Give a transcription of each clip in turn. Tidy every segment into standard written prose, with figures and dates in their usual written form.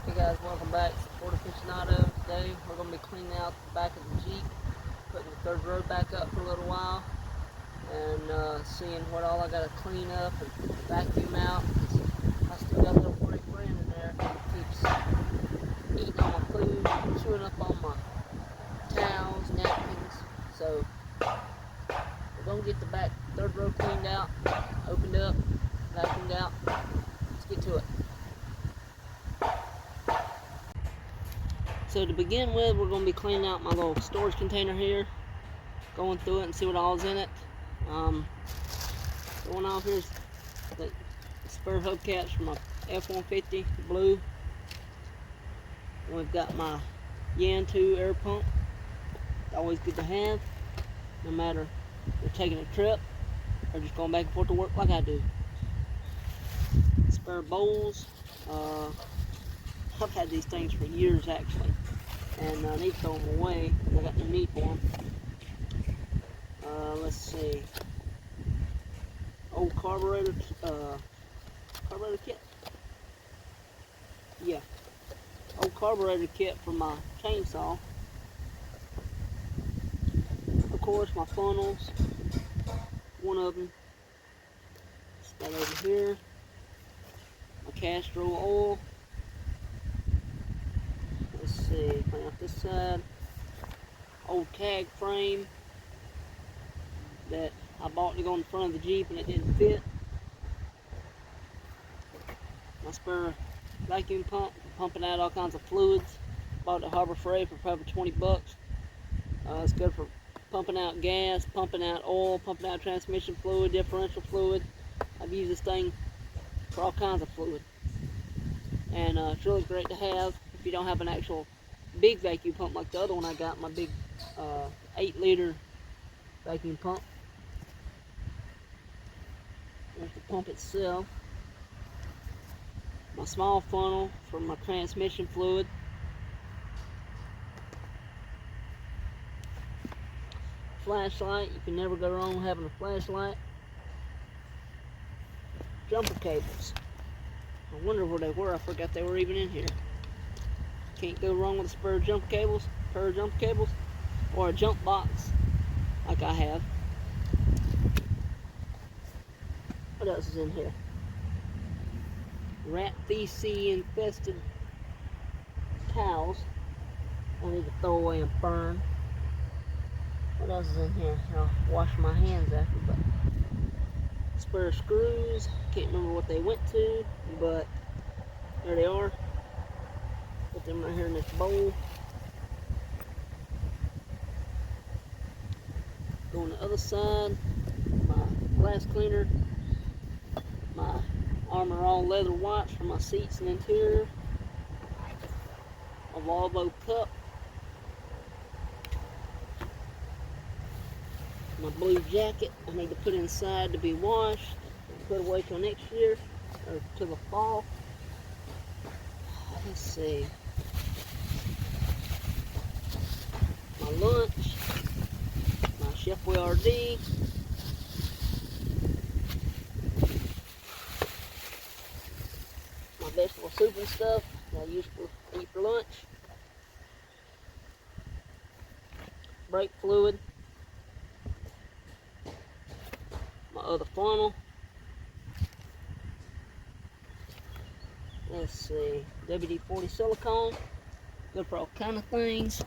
Hey guys, welcome back to Ford Aficionado. Today we're going to be cleaning out the back of the Jeep, putting the third row back up for a little while, and seeing what all I got to clean up and vacuum out. I still got a little freak friend in there that keeps eating all my food, chewing up on my towels, napkins. So we're going to get the back third row cleaned out, opened up, vacuumed out. Let's get to it. So to begin with, we're going to be cleaning out my little storage container here, going through it and see what all's in it. Going off here's the spur hubcaps for my F-150 blue. And we've got my Yan 2 air pump. Always good to have, no matter if you're taking a trip or just going back and forth to work like I do. Spare bowls. I've had these things for years actually, and I need to throw them away because I got no need for them. Let's see. Old carburetor kit. Yeah, old carburetor kit for my chainsaw. Of course, my funnels. One of them. Just got over here. My Castrol oil. Let's see. Clean out this side. Old tag frame that I bought to go in the front of the Jeep and it didn't fit. My spare vacuum pump, pumping out all kinds of fluids. Bought it at Harbor Freight for probably 20 bucks. It's good for pumping out gas, pumping out oil, pumping out transmission fluid, differential fluid. I've used this thing for all kinds of fluid. And it's really great to have if you don't have an actual big vacuum pump like the other one I got, my big 8-liter vacuum pump. There's the pump itself. My small funnel for my transmission fluid. Flashlight, you can never go wrong having a flashlight. Jumper cables. I wonder where they were. I forgot they were even in here. Can't go wrong with a pair of jumper cables, or a jump box like I have. What else is in here? Rat feces infested towels I need to throw away and burn. What else is in here? I'll wash my hands after, but spare screws. Can't remember what they went to, but there they are. Put them right here in this bowl. Go on the other side. My glass cleaner. My Armor All leather wipes for my seats and interior. A Volvo cup. My blue jacket I need to put inside to be washed, put away till next year, or to the fall. Let's see. My lunch, my Chef Boyardee, my vegetable soup and stuff that I used to eat for lunch, brake fluid, my other funnel. Let's see, WD-40 silicone, good for all kind of things.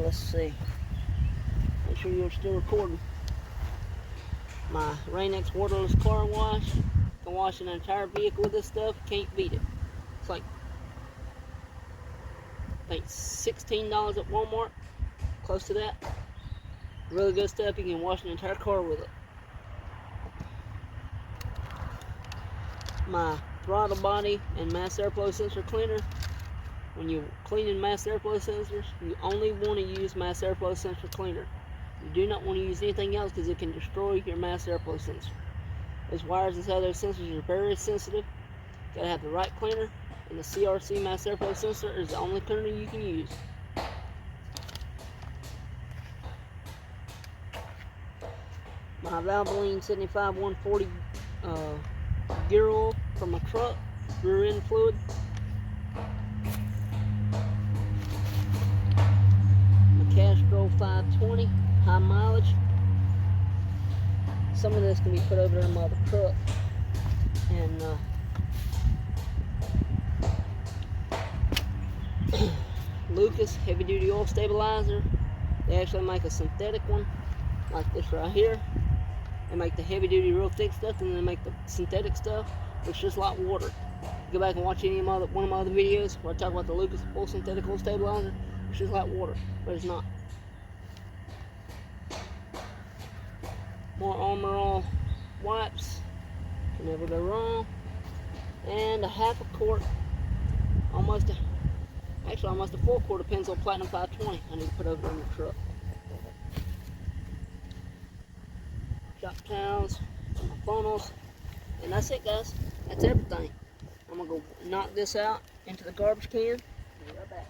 Let's see, make sure you're still recording. My Rain-X waterless car wash, can wash an entire vehicle with this stuff, can't beat it. It's like, I think $16 at Walmart, close to that. Really good stuff, you can wash an entire car with it. My throttle body and mass airflow sensor cleaner. When you're cleaning mass airflow sensors, you only want to use mass airflow sensor cleaner. You do not want to use anything else because it can destroy your mass airflow sensor. Those wires inside those sensors are very sensitive. You gotta have the right cleaner, and the CRC mass airflow sensor is the only cleaner you can use. My Valvoline 75 140 gear oil for my truck, rear end fluid. My Castrol 520, high mileage. Some of this can be put over in my other truck. And Lucas heavy duty oil stabilizer. They actually make a synthetic one like this right here. They make the heavy duty real thick stuff, and then they make the synthetic stuff, which is just like water. Go back and watch one of my other videos where I talk about the Lucas full synthetic oil stabilizer. It's just like water, but it's not. More Armor All wipes, can never go wrong. And a half a quart, almost a full quart of Pennzoil Platinum 520 I need to put over in the truck. Shop towels, my funnels, and that's it, guys. That's everything. I'm gonna go knock this out into the garbage can. Be right back.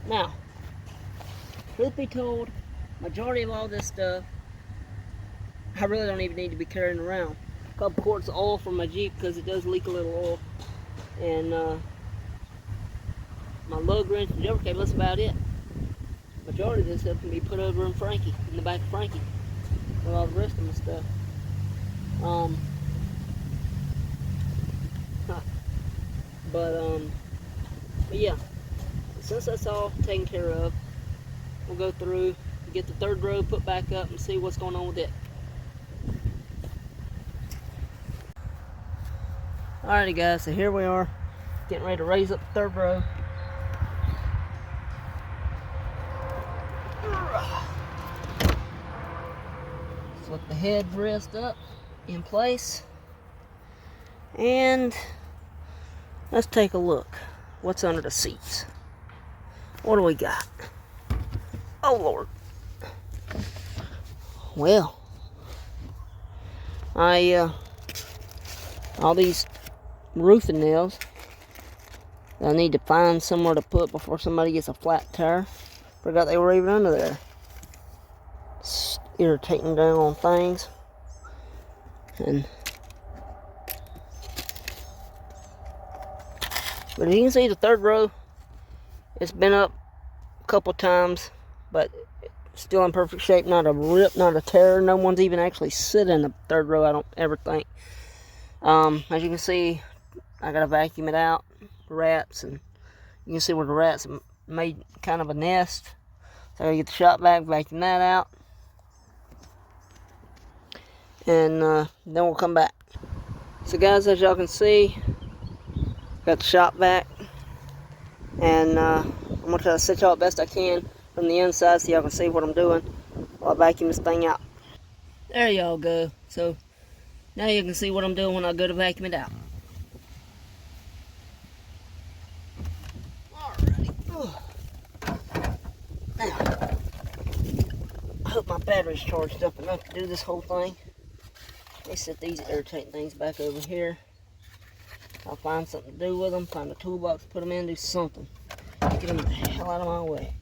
Now, truth be told, majority of all this stuff, I really don't even need to be carrying around. A couple quarts of oil from my Jeep because it does leak a little oil. And my lug wrench and jumper cable, that's about it. Majority of this stuff can be put over in Frankie, in the back of Frankie, with all the rest of my stuff. But yeah. Since that's all taken care of, we'll go through, get the third row put back up, and see what's going on with it. Alrighty guys, so here we are, getting ready to raise up the third row. Flip the headrest up in place, and let's take a look. What's under the seats? What do we got? Oh Lord. Well, all these roofing nails that I need to find somewhere to put before somebody gets a flat tire. Forgot they were even under there. It's irritating down on things. But as you can see, the third row, it's been up a couple times, but still in perfect shape. Not a rip, not a tear. No one's even actually sitting in the third row, I don't ever think. As you can see, I gotta vacuum it out, rats, and you can see where the rats made kind of a nest. So I gotta get the shop vac, vacuum that out, and then we'll come back. So guys, as y'all can see, got the shop vac, and I'm gonna try to set y'all best I can from the inside so y'all can see what I'm doing while I vacuum this thing out. There y'all go. So now you can see what I'm doing when I go to vacuum it out. Alrighty. Now, I hope my battery's charged up enough to do this whole thing. Let me set these irritating things back over here. I'll find something to do with them, find a toolbox, put them in, do something. Get them the hell out of my way.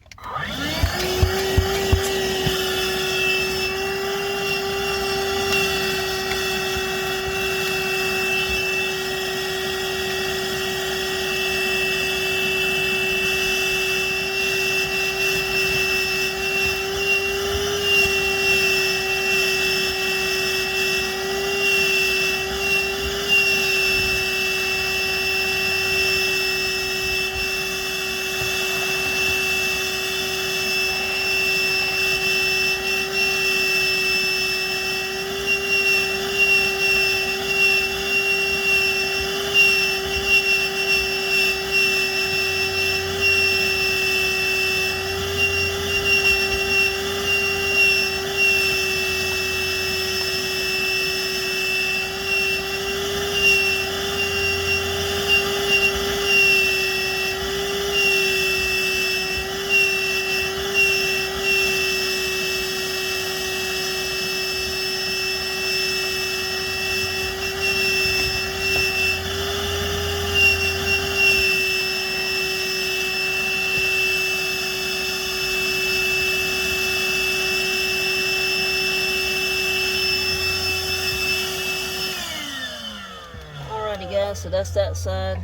so that's that side.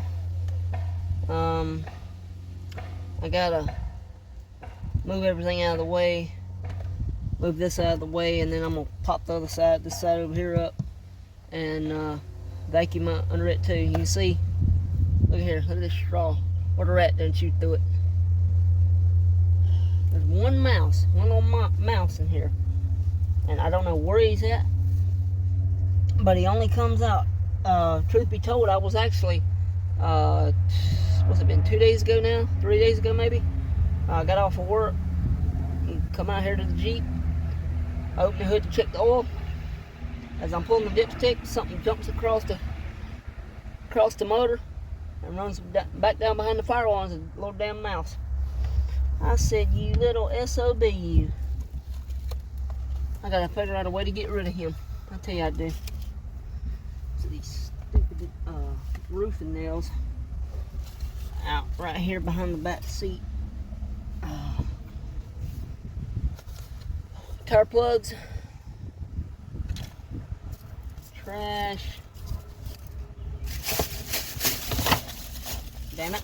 I gotta move everything out of the way, move this out of the way, and then I'm gonna pop the other side, this side over here up, and vacuum under it too. You can see, look here, look at this straw. What a rat didn't shoot through it. There's one mouse, one little mouse in here, and I don't know where he's at, but he only comes out. Truth be told, I was actually, what's it been, 2 days ago now? 3 days ago maybe? I got off of work, come out here to the Jeep, open the hood to check the oil. As I'm pulling the dipstick, something jumps across the motor and runs back down behind the firewall, and it's a little damn mouse. I said, you little SOB, you. I gotta figure out a way to get rid of him. I'll tell you how to do. So these stupid roofing nails out right here behind the back seat. Tire plugs, trash. Damn it.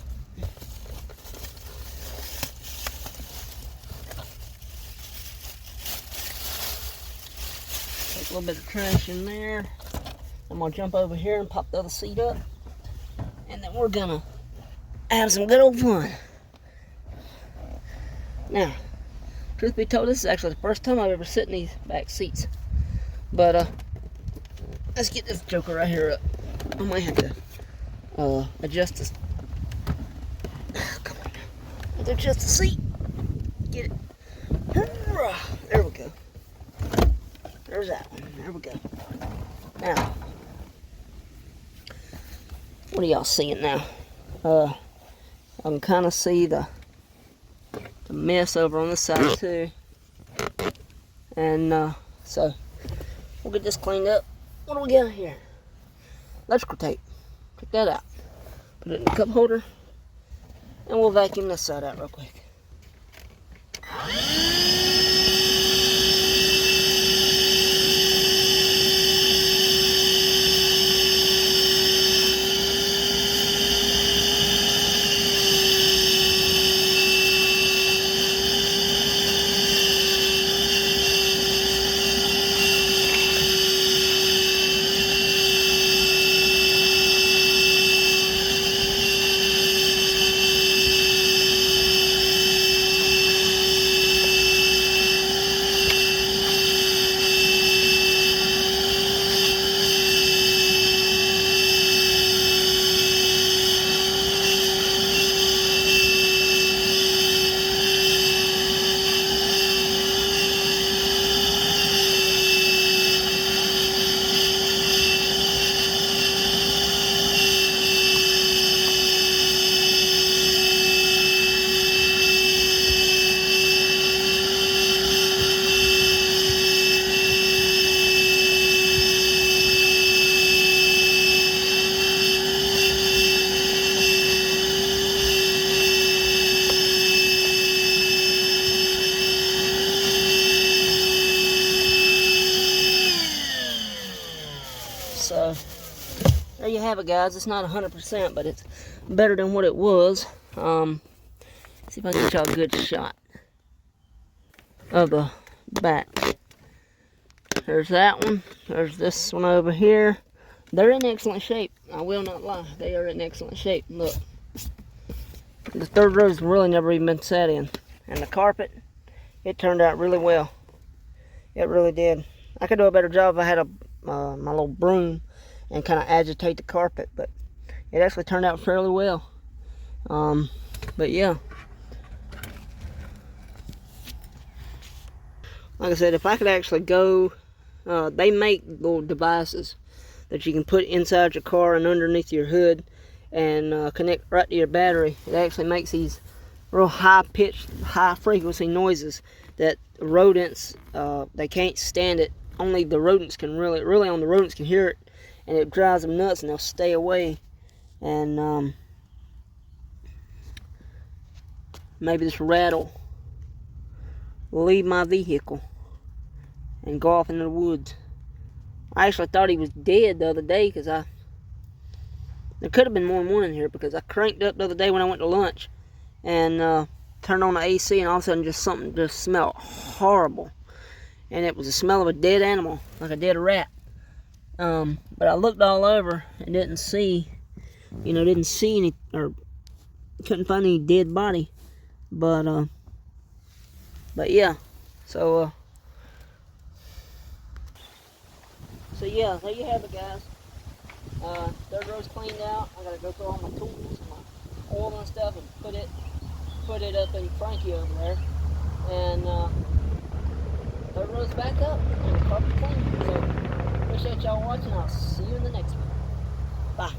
Take a little bit of trash in there. I'm gonna jump over here and pop the other seat up, and then we're gonna have some good old fun. Now, truth be told, this is actually the first time I've ever sit in these back seats. But let's get this joker right here up. I might have to adjust this. Come on now. Adjust the seat. Get it. There we go. There's that one. There we go. Now, what are y'all seeing now? I can kind of see the mess over on this side too, and so we'll get this cleaned up. What do we got here? Electrical tape. Check that out. Put it in the cup holder, and we'll vacuum this side out real quick. So there you have it, guys. It's not 100%, but it's better than what it was. See if I can get y'all a good shot of the back. There's that one. There's this one over here. They're in excellent shape. I will not lie. They are in excellent shape. Look. The third row's really never even been set in. And the carpet, it turned out really well. It really did. I could do a better job if I had my little broom and kind of agitate the carpet, but it actually turned out fairly well. But yeah, like I said, if I could actually go, they make little devices that you can put inside your car and underneath your hood and connect right to your battery. It actually makes these real high-pitched, high-frequency noises that rodents, they can't stand it. Only the rodents can really on the rodents can hear it, and it drives them nuts, and they'll stay away. And maybe this rat will leave my vehicle and go off into the woods. I actually thought he was dead the other day because I There could have been more than one in here because I cranked up the other day when I went to lunch and turned on the AC, and all of a sudden something just smelled horrible. And it was the smell of a dead animal, like a dead rat. But I looked all over and didn't see any, or couldn't find any dead body. But yeah, so yeah, there you have it, guys. Third row's cleaned out. I gotta go through all my tools and my oil and stuff and put it up in Frankie over there. And third row's back up and the carpet clean. So appreciate y'all watching. I'll see you in the next one. Bye.